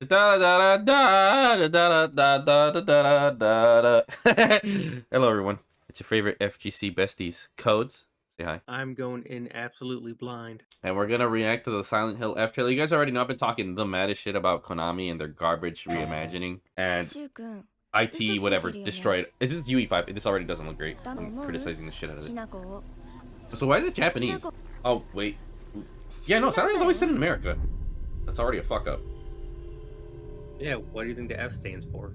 Hello, everyone. It's your favorite FGC besties, Codes. Say hi. I'm going in absolutely blind. And we're gonna react to the Silent Hill F trailer. You guys already know I've been talking the maddest shit about Konami and their garbage reimagining and IT whatever destroyed. This is UE5. This already doesn't look great. I'm criticizing the shit out of it. So why is it Japanese? Oh wait. Yeah, no, Silent Hill's always set in America. That's already a fuck up. Yeah, what do you think the F stands for?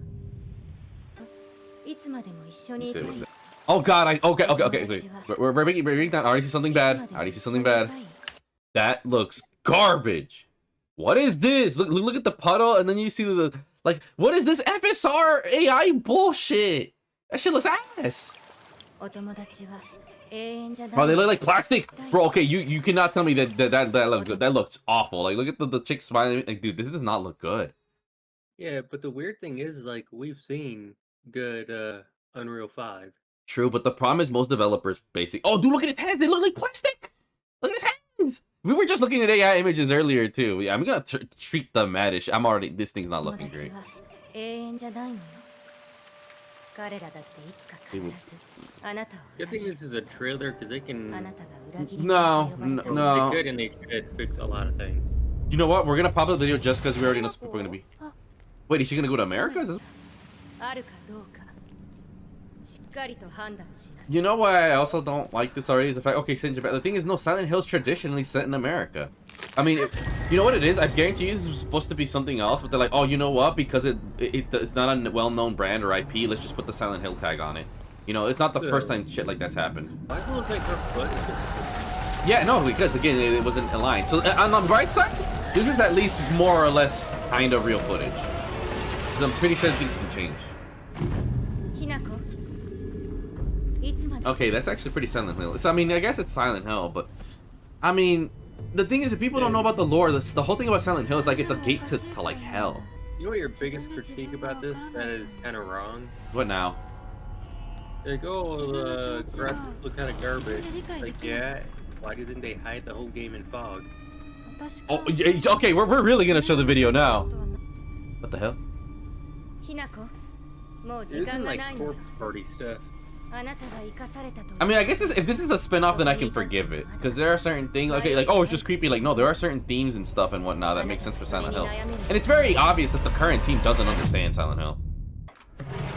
Oh god, okay. Wait. We're breaking down. I already see something bad. That looks garbage. What is this? Look at the puddle, and then you see the like. What is this FSR AI bullshit? That shit looks ass. Bro, they look like plastic. Bro, okay, you cannot tell me that looks awful. Like, look at the chick smiling. Like, dude, this does not look good. Yeah, but the weird thing is, like, we've seen good Unreal 5. True, but the problem is most developers oh, dude, look at his hands. They look like plastic. Look at his hands. We were just looking at AI images earlier too. Yeah, I'm gonna treat them maddish. This thing's not looking great. Good thing this is a trailer because they can. No. They could and they should fix a lot of things. You know what? We're gonna pop the video just because we already know people are gonna be. Wait, is she gonna go to America? Is this... You know why I also don't like this already is the fact, okay, set in Japan. The thing is, no, Silent Hill's traditionally set in America. I mean, you know what it is? I guarantee you this was supposed to be something else, but they're like, oh, you know what? Because it's not a well-known brand or IP, let's just put the Silent Hill tag on it. You know, it's not the first time shit like that's happened. Why does it look like her foot? Yeah, no, because again, it wasn't aligned. So on the right side, this is at least more or less kind of real footage. Because I'm pretty sure things can change. Okay, that's actually pretty Silent Hill. So, I mean, I guess it's Silent Hill, but... I mean, the thing is, if people don't know about the lore, the whole thing about Silent Hill is like it's a gate to like hell. You know what your biggest critique about this? That is kind of wrong? What now? Like, oh, the graphics look kind of garbage. Like, yeah, why didn't they hide the whole game in fog? Oh, okay, we're really gonna show the video now. What the hell? This isn't like corpse party stuff. I mean, I guess if this is a spin-off, then I can forgive it. Because there are certain things, okay, like, oh, it's just creepy. Like, no, there are certain themes and stuff and whatnot that make sense for Silent Hill. And it's very obvious that the current team doesn't understand Silent Hill.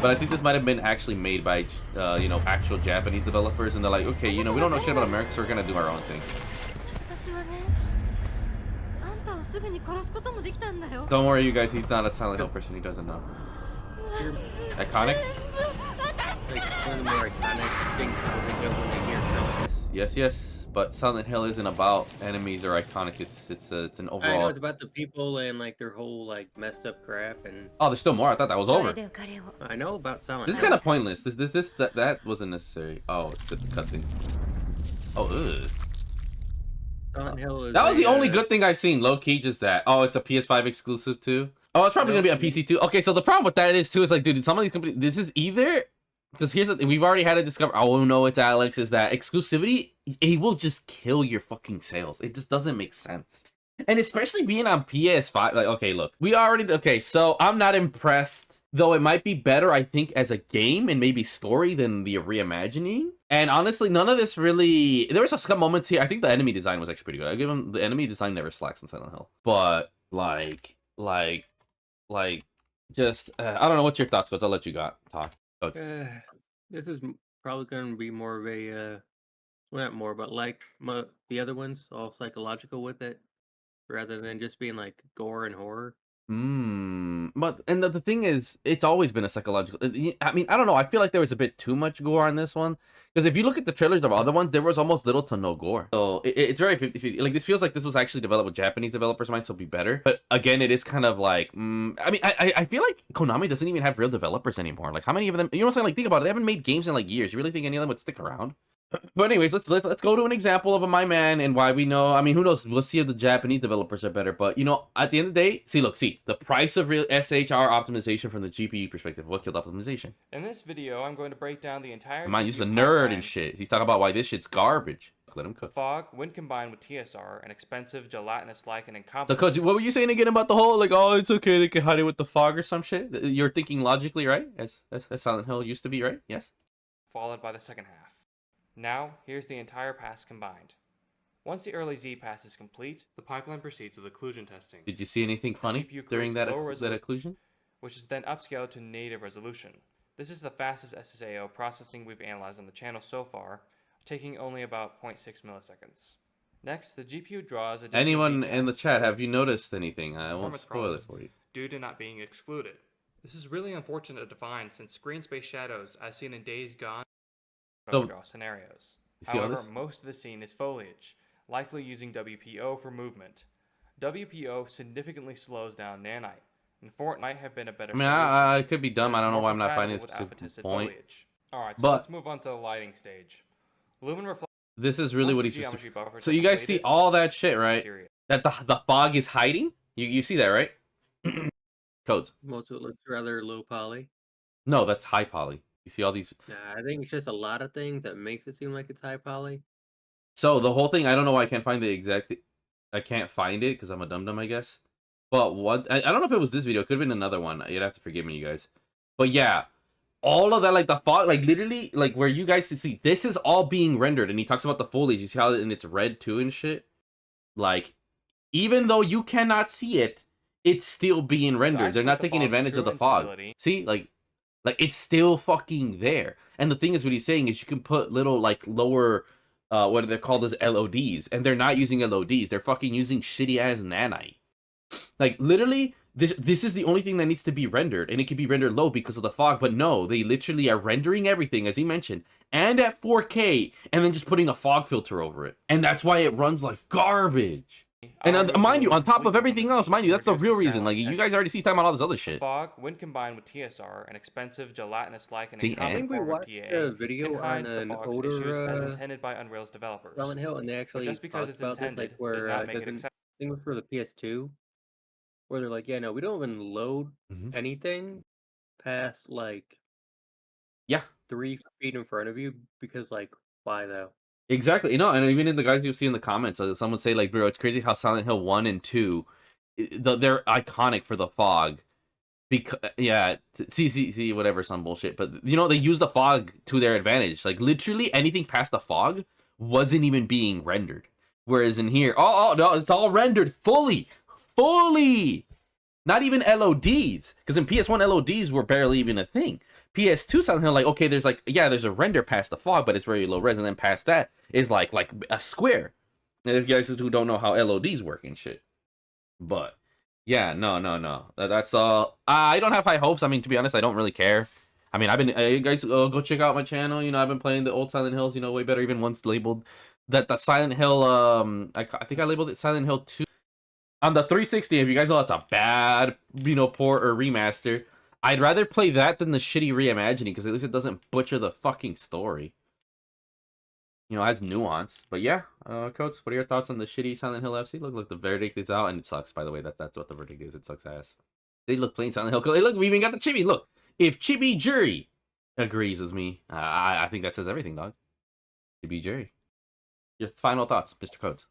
But I think this might have been actually made by, you know, actual Japanese developers. And they're like, okay, you know, we don't know shit about America, so we're going to do our own thing. Don't worry, you guys, he's not a Silent Hill person. He doesn't know. Iconic? Like one of the more iconic things when they hear Silent Hill. Yes, but Silent Hill isn't about enemies or iconic. It's an overall. I know it's about the people and like their whole like messed up crap and. Oh, there's still more. I thought that was over. I know about Silent Hill. This is kind of pointless. That wasn't necessary. Oh, it's the cutscene. Oh, ugh. Silent Hill is that was the only good thing I've seen. Low key, just that. Oh, it's a PS5 exclusive too. Oh, it's probably gonna be on PC too. Okay, so the problem with that is too is like, dude, some of these companies. This is either. Because here's the thing, we've already had to discover, oh no, it's Alex, is that exclusivity, it will just kill your fucking sales. It just doesn't make sense. And especially being on PS5, like, okay, look, okay, so I'm not impressed, though it might be better, I think, as a game and maybe story than the reimagining. And honestly, none of this really, there was some moments here, I think the enemy design was actually pretty good. I give them, the enemy design never slacks in Silent Hill. But, just, I don't know, what's your thoughts, because I'll let you talk. This is probably going to be more of a, well, not more, but like the other ones, all psychological with it, rather than just being like gore and horror. But and the thing is, it's always been a psychological. I mean, I don't know. I feel like there was a bit too much gore on this one. Because if you look at the trailers of other ones, there was almost little to no gore. So it's very 50-50. Like, this feels like this was actually developed with Japanese developers' minds, so it'll be better. But again, it is kind of like, I mean, I feel like Konami doesn't even have real developers anymore. Like, how many of them, you know what I'm saying? Like, think about it. They haven't made games in like years. You really think any of them would stick around? But anyways, let's go to an example of my man and why we know. I mean, who knows? We'll see if the Japanese developers are better. But at the end of the day, see the price of real SHR optimization from the GPU perspective. What killed optimization? In this video, I'm going to break down the entire. Mind, he's a nerd and shit. He's talking about why this shit's garbage. Let him cook. Fog, when combined with TSR, an expensive, gelatinous-like, and So, incompetent. Coach, what were you saying again about the whole oh, it's okay, they can hide it with the fog or some shit? You're thinking logically, right? As Silent Hill used to be, right? Yes. Followed by the second half. Now, here's the entire pass combined. Once the early Z pass is complete, the pipeline proceeds with occlusion testing. Did you see anything funny during that occlusion? Which is then upscaled to native resolution. This is the fastest SSAO processing we've analyzed on the channel so far, taking only about 0.6 milliseconds. Next, the GPU draws a. Anyone in the chat, have you noticed anything? I won't spoil it for you. Due to not being excluded. This is really unfortunate to find since screen space shadows, as seen in Days Gone, draw scenarios. However, most of the scene is foliage, likely using WPO for movement. WPO significantly slows down nanite, and Fortnite have been a better solution. I could be dumb. I don't know why I'm not finding a specific point. Alright, so let's move on to the lighting stage. Lumen reflect. This is really what he's. So you guys see all that shit, right? That the fog is hiding. You see that, right? Codes. Most of it looks rather low poly. No, that's high poly. You see all these. Nah, I think it's just a lot of things that makes it seem like it's high poly. So the whole thing, I don't know why I can't find the exact. I can't find it because I'm a dum-dum, I guess. But what I don't know if it was this video. It could have been another one. You'd have to forgive me, you guys. But yeah. All of that, like the fog, like literally, like where you guys see, this is all being rendered, and he talks about the foliage. You see how and it's red too and shit. Like, even though you cannot see it, it's still being rendered. They're not taking advantage of the fog. See, like it's still fucking there. And the thing is, what he's saying is, you can put little like lower, what are they called as LODs, and they're not using LODs. They're fucking using shitty ass nanite. Like literally. This is the only thing that needs to be rendered, and it can be rendered low because of the fog, but no, they literally are rendering everything, as he mentioned, and at 4K, and then just putting a fog filter over it. And that's why it runs like garbage. And mind you, on top of everything else, mind you, that's the real reason. Like, you guys already see talking about all this other shit. Fog, when combined with TSR, an expensive, gelatinous-like, and I think we watched a video on an older as intended by Unreal's developers. Silent Hill, and they actually just because it's intended where does not make it acceptable. I think it was for the PS2. Where they're like, yeah, no, we don't even load anything past like 3 feet in front of you because, like, why though? Exactly. You know, and even in the guys you see in the comments, someone say like, bro, it's crazy how Silent Hill 1 and 2, they're iconic for the fog. Because see whatever, some bullshit. But they use the fog to their advantage. Like literally anything past the fog wasn't even being rendered. Whereas in here, oh no, it's all rendered fully. Not even LODs, because in PS1 LODs were barely even a thing. PS2 Silent Hill, like, okay, there's like, yeah, there's a render past the fog, but it's very low res, and then past that is like a square. And if you guys who don't know how LODs work and shit. But yeah, no, that's all. I don't have high hopes. I mean, to be honest, I don't really care. I mean, I've been you guys go check out my channel. I've been playing the old Silent Hills, way better. Even once labeled that the Silent Hill I think I labeled it Silent Hill 2 on the 360. If you guys know that's a bad port or remaster, I'd rather play that than the shitty reimagining, because at least it doesn't butcher the fucking story. It has nuance. But yeah, Coach, what are your thoughts on the shitty Silent Hill FC? Look, the verdict is out, and it sucks, by the way. That's what the verdict is. It sucks ass. They look plain Silent Hill. Hey, look, we even got the Chibi. Look, if Chibi Jury agrees with me, I think that says everything, dog. Chibi Jury. Your final thoughts, Mr. Codes.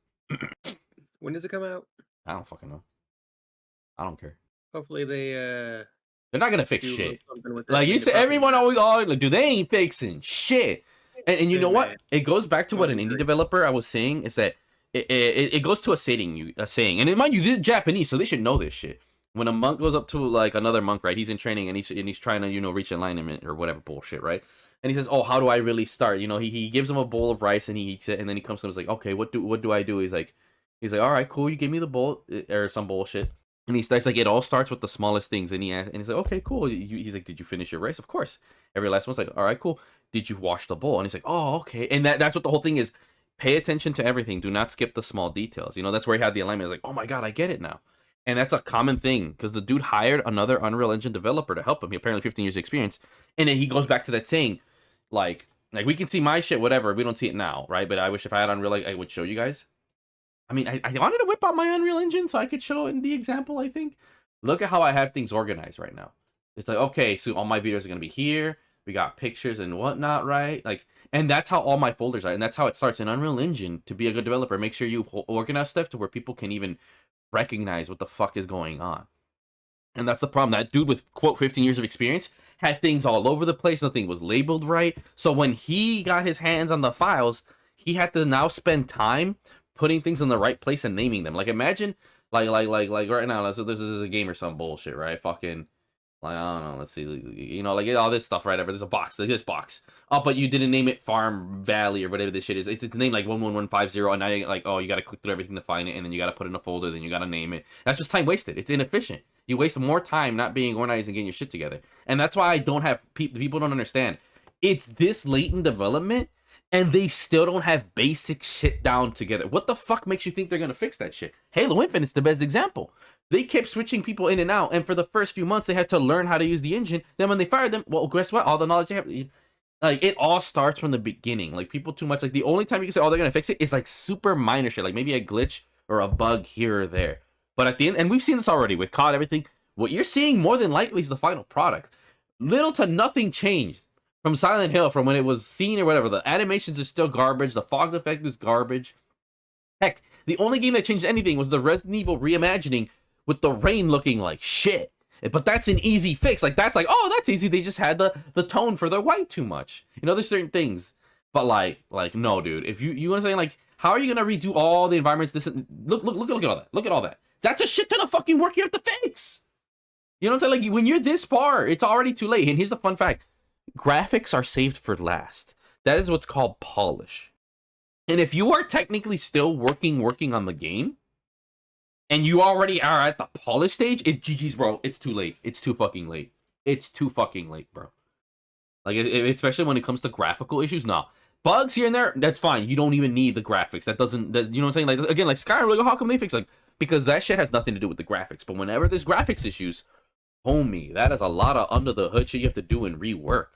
When does it come out? I don't fucking know. I don't care. Hopefully they're not gonna fix shit. Like you said, everyone always like, dude, they ain't fixing shit. And you know what? It goes back to what an indie developer I was saying, is that it goes to a saying, and mind you, they're Japanese, so they should know this shit. When a monk goes up to like another monk, right? He's in training and he's trying to reach enlightenment or whatever bullshit, right? And he says, "Oh, how do I really start?" He gives him a bowl of rice and he eats it, and then he comes to him and is like, "Okay, what do I do?" He's like, "All right, cool. You give me the bowl or some bullshit." And he starts like, it all starts with the smallest things. And he's like, "Okay, cool." He's like, "Did you finish your rice?" "Of course." Every last one's like, "All right, cool. Did you wash the bowl?" And he's like, "Oh, okay." And that's what the whole thing is. Pay attention to everything. Do not skip the small details. That's where he had the alignment. It's like, oh my God, I get it now. And that's a common thing, because the dude hired another Unreal Engine developer to help him. He apparently 15 years experience. And then he goes back to that saying, like, Like, we can see my shit, whatever. We don't see it now, right? But I wish if I had Unreal, like, I would show you guys. I mean, I wanted to whip out my Unreal Engine so I could show it in the example, I think. Look at how I have things organized right now. It's like, okay, so all my videos are going to be here. We got pictures and whatnot, right? Like, and that's how all my folders are. And that's how it starts in Unreal Engine. To be a good developer, make sure you organize stuff to where people can even recognize what the fuck is going on. And that's the problem. That dude with, quote, 15 years of experience had things all over the place. Nothing was labeled right. So when he got his hands on the files, he had to now spend time putting things in the right place and naming them. Like, imagine, like right now, so this is a game or some bullshit, right? Fucking, like, I don't know, let's see, you know, like all this stuff, right? There's a box, like this box. Oh, but you didn't name it Farm Valley or whatever this shit is. It's named like 11150, and now you're like, oh, you got to click through everything to find it, and then you got to put it in a folder, then you got to name it. That's just time wasted. It's inefficient. You waste more time not being organized and getting your shit together. And that's why I don't have, people don't understand. It's this late in development, and they still don't have basic shit down together. What the fuck makes you think they're going to fix that shit? Halo Infinite's the best example. They kept switching people in and out, and for the first few months, they had to learn how to use the engine. Then when they fired them, well, guess what? All the knowledge they have, like, it all starts from the beginning. Like, people too much, like, the only time you can say, oh, they're going to fix it is, like, super minor shit, like maybe a glitch or a bug here or there. But at the end, and we've seen this already with COD, everything, what you're seeing more than likely is the final product. Little to nothing changed from Silent Hill, from when it was seen or whatever. The animations are still garbage. The fog effect is garbage. Heck, the only game that changed anything was the Resident Evil reimagining with the rain looking like shit. But that's an easy fix. Like, that's like, oh, that's easy. They just had the tone for their white too much. You know, there's certain things. But like no, dude. If you understand, like, how are you gonna redo all the environments? Look at all that. Look at all that. That's a shit ton of fucking work you have to fix. You know what I'm saying? Like, when you're this far, it's already too late. And here's the fun fact. Graphics are saved for last. That is what's called polish. And if you are technically still working on the game, and you already are at the polish stage, GG's, bro. It's too late. It's too fucking late. It's too fucking late, bro. Like, especially when it comes to graphical issues. No. Bugs here and there, that's fine. You don't even need the graphics. That doesn't, you know what I'm saying? Like, again, like Skyrim, like, how come they fix, like, because that shit has nothing to do with the graphics. But whenever there's graphics issues, homie, that is a lot of under the hood shit you have to do and rework.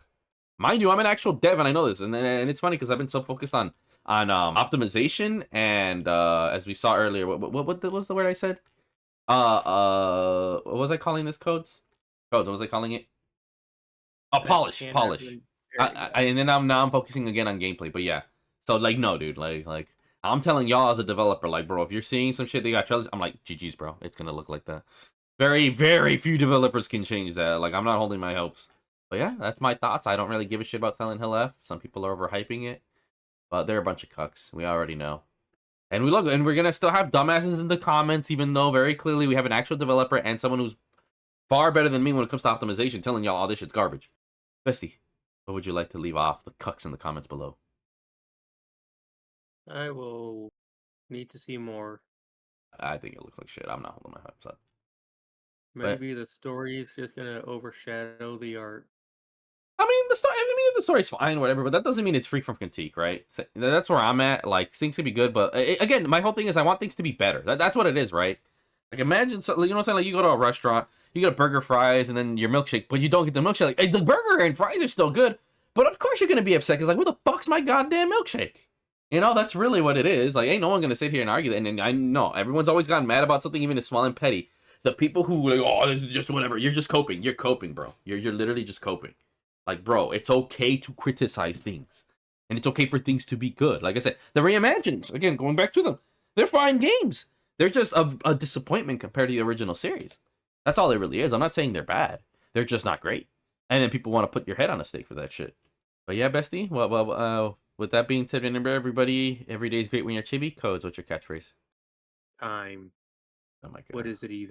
Mind you, I'm an actual dev, and I know this, and it's funny because I've been so focused on optimization, and as we saw earlier, what was the word I said? What was I calling this? Codes? What was I calling it? Polish. And then now I'm focusing again on gameplay, but yeah. So, like, no, dude, like I'm telling y'all as a developer, like, bro, if you're seeing some shit they got trailers, I'm like, GG's, bro, it's gonna look like that. Very, very few developers can change that. Like, I'm not holding my hopes. But yeah, that's my thoughts. I don't really give a shit about Silent Hill F. Some people are overhyping it. But they're a bunch of cucks. We already know. And we're gonna still have dumbasses in the comments, even though very clearly we have an actual developer and someone who's far better than me when it comes to optimization, telling y'all all this shit's garbage. Bestie, what would you like to leave off the cucks in the comments below? I will need to see more. I think it looks like shit. I'm not holding my hopes up. Maybe the story is just gonna overshadow the art. I mean, the story's fine, whatever, but that doesn't mean it's free from critique, right? So that's where I'm at. Like, things can be good, but again, my whole thing is I want things to be better. That's what it is, right? Like, imagine, you know what I'm saying? Like, you go to a restaurant, you get a burger, fries, and then your milkshake, but you don't get the milkshake. Like, hey, the burger and fries are still good, but of course you're gonna be upset because, like, where the fuck's my goddamn milkshake? You know, that's really what it is. Like, ain't no one gonna sit here and argue that. And I know everyone's always gotten mad about something, even as small and petty. The people who like, oh, this is just whatever. You're just coping. You're coping, bro. You're literally just coping. Like, bro, it's okay to criticize things. And it's okay for things to be good. Like I said, the reimaginings, again, going back to them, they're fine games. They're just a disappointment compared to the original series. That's all it really is. I'm not saying they're bad. They're just not great. And then people want to put your head on a stake for that shit. But yeah, bestie, well, with that being said, remember, everybody, every day is great when you're chibi. Codes, what's your catchphrase? Time. Oh my god. What is it even?